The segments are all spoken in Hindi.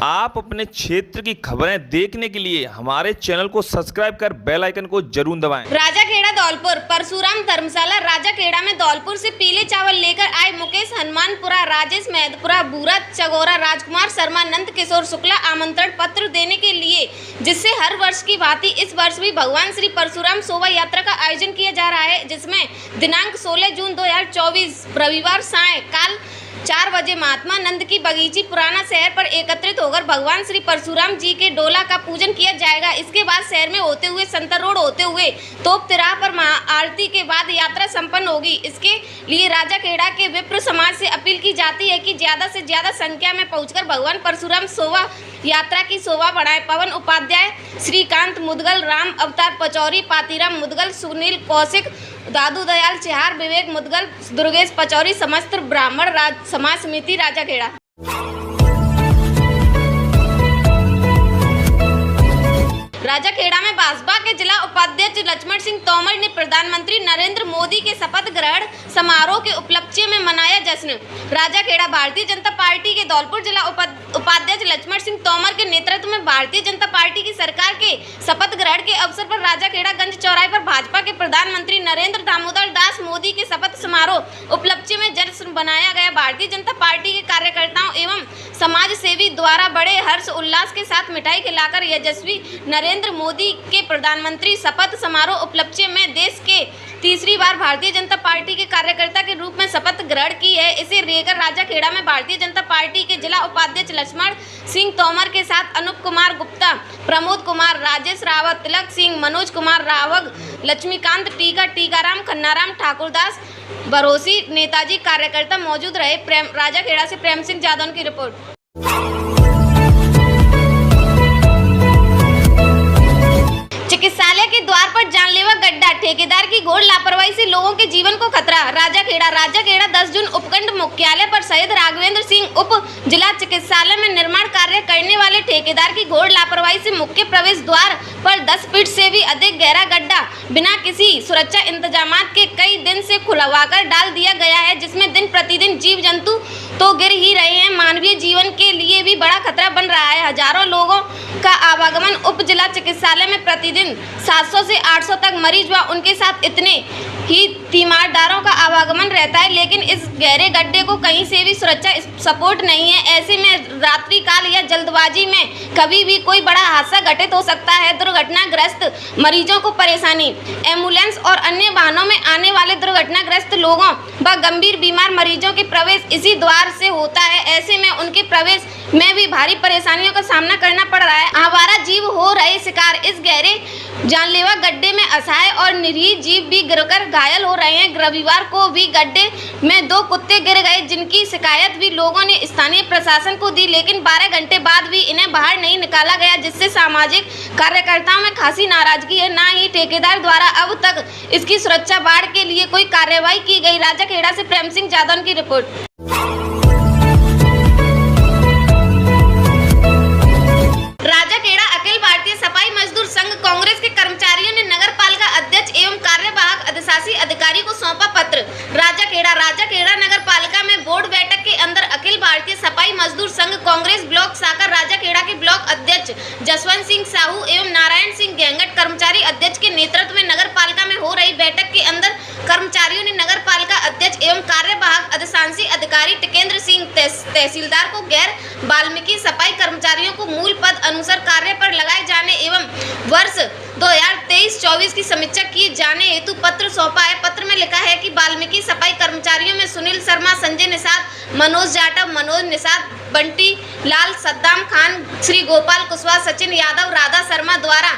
आप अपने क्षेत्र की खबरें देखने के लिए हमारे चैनल को सब्सक्राइब कर बेल आइकन को जरूर दबाएं। राजाखेड़ा दौलपुर परशुराम धर्मशाला राजाखेड़ा में दौलपुर से पीले चावल लेकर आए मुकेश हनुमानपुरा, राजेश मेहदपुरा, बूरा चगोरा, राजकुमार शर्मा, नंद किशोर शुक्ला आमंत्रण पत्र देने के लिए, जिससे हर वर्ष की भांति इस वर्ष भी भगवान श्री परशुराम शोभा यात्रा का आयोजन किया जा रहा है, जिसमें दिनांक 16 जून 2024 रविवार सायंकाल 4 बजे महात्मा नंद की बगीची पुराना शहर पर एकत्रित होकर भगवान श्री परशुराम जी के डोला का पूजन किया जाएगा। इसके बाद शहर में होते हुए संतर रोड होते हुए तोप तिराह पर महाआरती के बाद यात्रा संपन्न होगी। इसके लिए राजाखेड़ा के विप्र समाज से अपील की जाती है कि ज्यादा से ज्यादा संख्या में पहुंचकर भगवान परशुराम शोभा यात्रा की शोभा बढ़ाएं। पवन उपाध्याय, श्रीकांत मुदगल, राम अवतार पचौरी, पातीराम मुदगल, सुनील कौशिक, दादू दयाल चेहार, विवेक मुदगल, दुर्गेश पचौरी, समस्त ब्राह्मण समाज समिति राजाखेड़ा। राजाखेड़ा में भाजपा के जिला उपाध्यक्ष लक्ष्मण सिंह तोमर ने प्रधानमंत्री नरेंद्र मोदी के शपथ ग्रहण समारोह के उपलक्ष्य में मनाया जश्न। राजाखेड़ा भारतीय जनता पार्टी के दौलपुर जिला उपाध्यक्ष लक्ष्मण सिंह तोमर के नेतृत्व में भारतीय जनता पार्टी की सरकार के शपथ ग्रहण के अवसर पर राजाखेड़ा गंज चौराहे पर भाजपा के प्रधानमंत्री नरेंद्र दामोदर दास मोदी के शपथ समारोह उपलक्ष्य में जश्न बनाया गया। भारतीय जनता पार्टी के कार्यकर्ताओं एवं समाज सेवी द्वारा बड़े हर्ष उल्लास के साथ मिठाई खिलाकर यशस्वी नरेंद्र मोदी के प्रधानमंत्री शपथ समारोह उपलक्ष्य में देश के तीसरी बार भारतीय जनता पार्टी के कार्यकर्ता के रूप में शपथ ग्रहण की है। इसे लेकर राजाखेड़ा में भारतीय जनता पार्टी के जिला उपाध्यक्ष लक्ष्मण सिंह तोमर के साथ अनूप कुमार गुप्ता, प्रमोद कुमार, राजेश रावत, तिलक सिंह, मनोज कुमार रावग, लक्ष्मीकांत टीका, टीकाराम, खन्नाराम, ठाकुरदास भरोसी नेताजी कार्यकर्ता मौजूद रहे। राजाखेड़ा से प्रेम सिंह जादौन की रिपोर्ट। चिकित्सालय के द्वार पर जानलेवा गड्ढा, ठेकेदार की घोर लापरवाही से लोगों के जीवन को खतरा। राजाखेड़ा 10 जून उपखंड मुख्यालय पर शहीद राघवेंद्र सिंह उप जिला चिकित्सालय में निर्माण कार्य करने वाले ठेकेदार की घोर लापरवाही से मुख्य प्रवेश द्वार पर 10 फीट से भी अधिक गहरा गड्ढा बिना किसी सुरक्षा इंतजामात के कई दिन से खुलवाकर डाल दिया गया है, जिसमें दिन प्रतिदिन जीव जंतु तो गिर ही रहे हैं, मानवीय जीवन के लिए भी बड़ा खतरा बन रहा है। हजारों लोगों का आवागमन उप जिला चिकित्सालय में प्रतिदिन 700 से 800 तक मरीज व उनके साथ इतने ही तीमारदारों का आवागमन रहता है, लेकिन इस गहरे गड्ढे को कहीं से भी सुरक्षा सपोर्ट नहीं है। ऐसे में रात्रि काल या जल्दबाजी में कभी भी कोई बड़ा हादसा घटित हो सकता है। दुर्घटनाग्रस्त मरीजों को परेशानी, एम्बुलेंस और अन्य वाहनों में आने वाले दुर्घटनाग्रस्त लोगों व गंभीर बीमार मरीजों के प्रवेश इसी द्वार से होता है। ऐसे में उनके प्रवेश में भी भारी परेशानियों का सामना करना पड़ रहा है। आवारा जीव हो रहे शिकार इस गहरे जानलेवा गड्ढे में असहाय और निरीह जीव भी गिरकर घायल हो रहे हैं। रविवार को भी गड्ढे में 2 कुत्ते गिर गए, जिनकी शिकायत भी लोगों ने स्थानीय प्रशासन को दी, लेकिन 12 घंटे बाद भी इन्हें बाहर नहीं निकाला गया, जिससे सामाजिक कार्यकर्ताओं में खासी नाराजगी है। ना ही ठेकेदार द्वारा अब तक इसकी सुरक्षा बाढ़ के लिए कोई कार्रवाई की गई। राजाखेड़ा से प्रेम सिंह जादौन की रिपोर्ट। राजाखेड़ा अखिल भारतीय सफाई मजदूर संघ कांग्रेस के कर्मचारियों ने नगर पालिका अध्यक्ष एवं कार्यवाहक अधिशासी अधिकारी को सौंपा पत्र। राजाखेड़ा नगर पालिका में बोर्ड बैठक के अंदर अखिल भारतीय सफाई मजदूर संघ कांग्रेस ब्लॉक शाखा राजाखेड़ा के ब्लॉक अध्यक्ष जसवंत सिंह साहू एवं नारायण सिंह गेंगट कर्मचारी अध्यक्ष के नेतृत्व में नगर पालिका में हो रही बैठक के अंदर कर्मचारियों ने नगर पालिका अध्यक्ष एवं कार्यवाहक अधिशासी अधिकारी टिकेंद्र सिंह तहसीलदार को गैर वाल्मीकि सफाई कर्मचारियों को मूल पद अनुसार कार्य पर लगाए जाने एवं वर्ष 2023-24 की समीक्षा किए जाने हेतु पत्र सौंपा है। पत्र में लिखा है कि वाल्मीकि सफाई कर्मचारियों में सुनील शर्मा, संजय निषाद, मनोज जाटव, मनोज निषाद, बंटी लाल, सद्दाम खान, श्री गोपाल कुशवाहा, सचिन यादव, राधा शर्मा द्वारा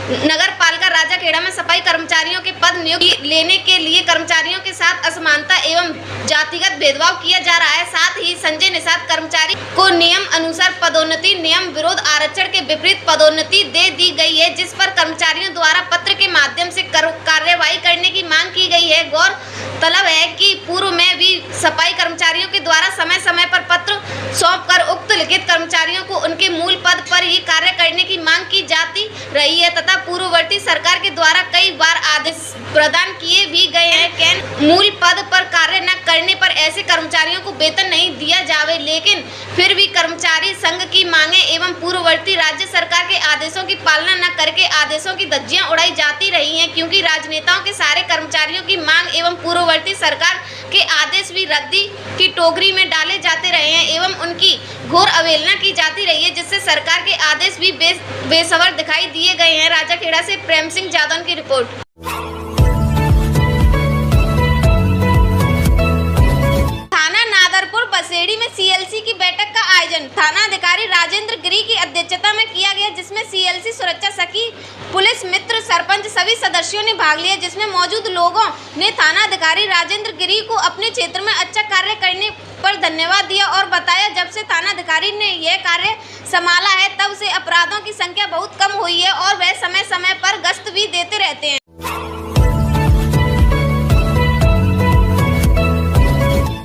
नगर पालिका राजाखेड़ा में सफाई कर्मचारियों के पद नियुक्ति लेने के लिए कर्मचारियों के साथ असमानता एवं जातिगत भेदभाव किया जा रहा है। साथ ही संजय निषाद कर्मचारी को नियम अनुसार पदोन्नति नियम विरोध आरक्षण के विपरीत पदोन्नति दे दी गई है, जिस पर कर्मचारियों द्वारा पत्र के माध्यम से कार्रवाई करने की मांग की गई है। गौरतलब है कि पूर्व में भी सफाई कर्मचारियों के द्वारा समय समय पर पत्र सौंपकर उक्त लिखित कर्मचारियों को उनके मूल पद पर ही कार्य करने की मांग की जाती रही है तथा पूर्ववर्ती सरकार के द्वारा कई बार आदेश प्रदान किए भी गए हैं कि मूल पद पर कार्य न करने पर ऐसे कर्मचारियों को वेतन नहीं दिया जावे, लेकिन फिर भी कर्मचारी संघ की मांगे एवं पूर्ववर्ती राज्य सरकार के आदेशों की पालना न करके आदेशों की धज्जियां उड़ाई जाती रही हैं, क्योंकि राजनेताओं के सारे कर्मचारियों की मांग एवं पूर्ववर्ती सरकार के आदेश भी रद्दी की टोकरी में डाले जाते रहे हैं एवं उनकी घोर अवहेलना की जाती रही है, जिससे सरकार के आदेश भी बेसवर दिखाई दिए गए हैं। राजाखेड़ा से प्रेम सिंह जादौन की रिपोर्ट। बसेड़ी में सीएलसी की बैठक का आयोजन थाना अधिकारी राजेंद्र गिरी की अध्यक्षता में किया गया, जिसमें सीएलसी सुरक्षा सखी, पुलिस मित्र, सरपंच सभी सदस्यों ने भाग लिया, जिसमें मौजूद लोगों ने थाना अधिकारी राजेंद्र गिरी को अपने क्षेत्र में अच्छा कार्य करने पर धन्यवाद दिया और बताया जब से थाना अधिकारी ने यह कार्य संभाला है तब से अपराधों की संख्या बहुत कम हुई है और वह समय समय पर गश्त भी देते रहते हैं।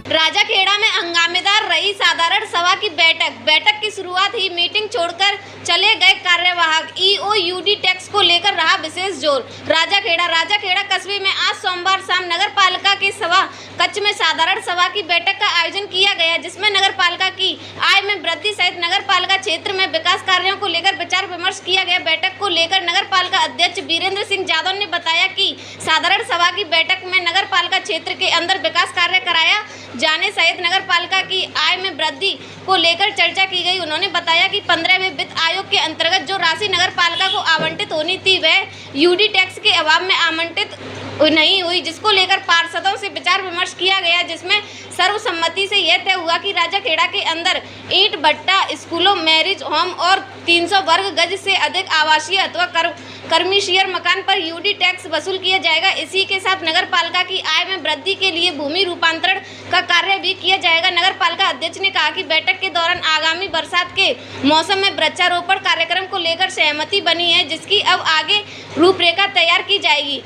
राजाखेड़ा में हंगामेदार रही साधारण सभा की बैठक की शुरुआत ही मीटिंग छोड़कर चले गए कार्यवाहक ईओ यूडी टैक्स को लेकर रहा विशेष जोर। राजाखेड़ा कस्बे में आज सोमवार शाम नगर पालिका के सभा कक्ष में साधारण सभा की बैठक का आयोजन किया गया, जिसमें नगर पालिका की आय में वृद्धि सहित नगर पालिका क्षेत्र में विकास कार्यों को लेकर विचार विमर्श किया गया। बैठक को लेकर नगर पालिका अध्यक्ष वीरेंद्र सिंह जादौन ने बताया कि साधारण सभा की बैठक में नगर पालिका क्षेत्र के अंदर विकास कार्य कराया जाने सहित नगर पालिका की आय में वृद्धि को लेकर चर्चा की गई। उन्होंने बताया कि 15वें वित्त आयोग के अंतर्गत जो राशि नगर पालिका को आवंटित होनी थी वह यूडी टैक्स के अभाव में आवंटित नहीं हुई, जिसको लेकर पार्षदों से विचार विमर्श किया गया, जिसमें सर्वसम्मति से यह तय हुआ कि राजाखेड़ा के अंदर ईंट भट्टा, स्कूलों, मैरिज होम और 300 वर्ग गज से अधिक आवासीय अथवा कर्मचारी मकान पर यूडी टैक्स वसूल किया जाएगा। इसी के साथ नगर पालिका की आय में वृद्धि के लिए भूमि रूपांतरण का कार्य भी किया जाएगा। नगर पालिका अध्यक्ष ने कहा कि बैठक के दौरान आगामी बरसात के मौसम में वृक्षारोपण कार्यक्रम को लेकर सहमति बनी है, जिसकी अब आगे रूपरेखा तैयार की जाएगी।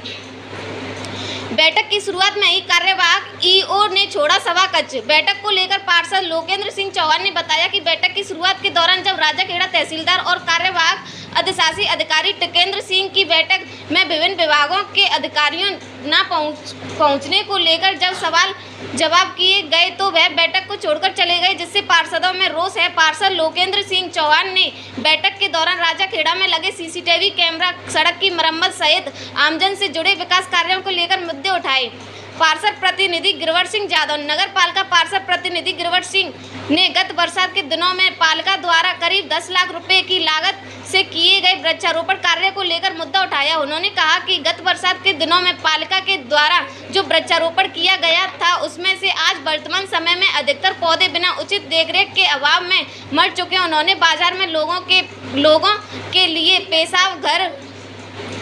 बैठक की शुरुआत में ही कार्यवाहक ईओ ने छोड़ा सभा कक्ष। बैठक को लेकर पार्षद लोकेंद्र सिंह चौहान ने बताया कि बैठक की शुरुआत के दौरान जब राजाखेड़ा तहसीलदार और कार्यवाहक अधिशासी अधिकारी टिकेंद्र सिंह की बैठक में विभिन्न विभागों के अधिकारियों न पहुंचने को लेकर जब सवाल जवाब किए गए तो वह बैठक को छोड़कर चले गए, जिससे पार्षदों में रोष है। पार्षद लोकेंद्र सिंह चौहान ने बैठक के दौरान राजाखेड़ा में लगे सीसीटीवी कैमरा, सड़क की मरम्मत सहित आमजन से जुड़े विकास कार्यों को लेकर मुद्दे उठाए। पार्षद प्रतिनिधि गिरवर सिंह जादौन। नगर पालिका पार्षद प्रतिनिधि गिरवर सिंह ने गत बरसात के दिनों में पालिका द्वारा करीब 10 लाख रुपए की लागत से किए गए वृक्षारोपण कार्य को लेकर मुद्दा उठाया। उन्होंने कहा कि गत बरसात के दिनों में पालिका के द्वारा जो वृक्षारोपण किया गया था उसमें से आज वर्तमान समय में अधिकतर पौधे बिना उचित देखरेख के अभाव में मर चुके हैं। उन्होंने बाजार में लोगों के लिए पेशाब घर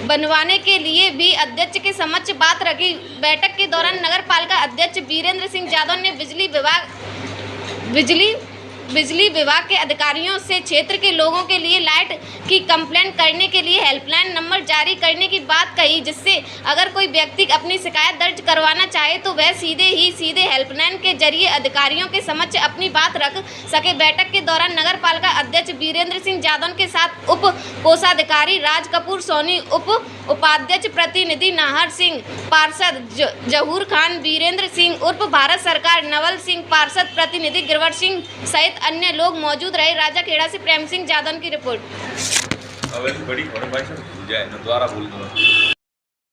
बनवाने के लिए भी अध्यक्ष के समक्ष बात रखी। बैठक के दौरान नगर पालिका अध्यक्ष वीरेंद्र सिंह जादौन ने बिजली विभाग के अधिकारियों से क्षेत्र के लोगों के लिए लाइट की कंप्लेंट करने के लिए हेल्पलाइन नंबर जारी करने की बात कही, जिससे अगर कोई व्यक्ति अपनी शिकायत दर्ज करवाना चाहे तो वह सीधे हेल्पलाइन के जरिए अधिकारियों के समक्ष अपनी बात रख सके। बैठक के दौरान नगर पालिका अध्यक्ष वीरेंद्र सिंह जादौन के साथ उप कोषाधिकारी राज कपूर सोनी, उपाध्यक्ष प्रतिनिधि नाहर सिंह, पार्षद जहूर खान, वीरेंद्र सिंह उर्फ भारत सरकार, नवल सिंह, पार्षद प्रतिनिधि गिरवर सिंह सहित अन्य लोग मौजूद रहे। राजाखेड़ा से प्रेम सिंह जादौन की रिपोर्ट। अब बड़ी खबर भाई साहब, दोबारा बोल दो।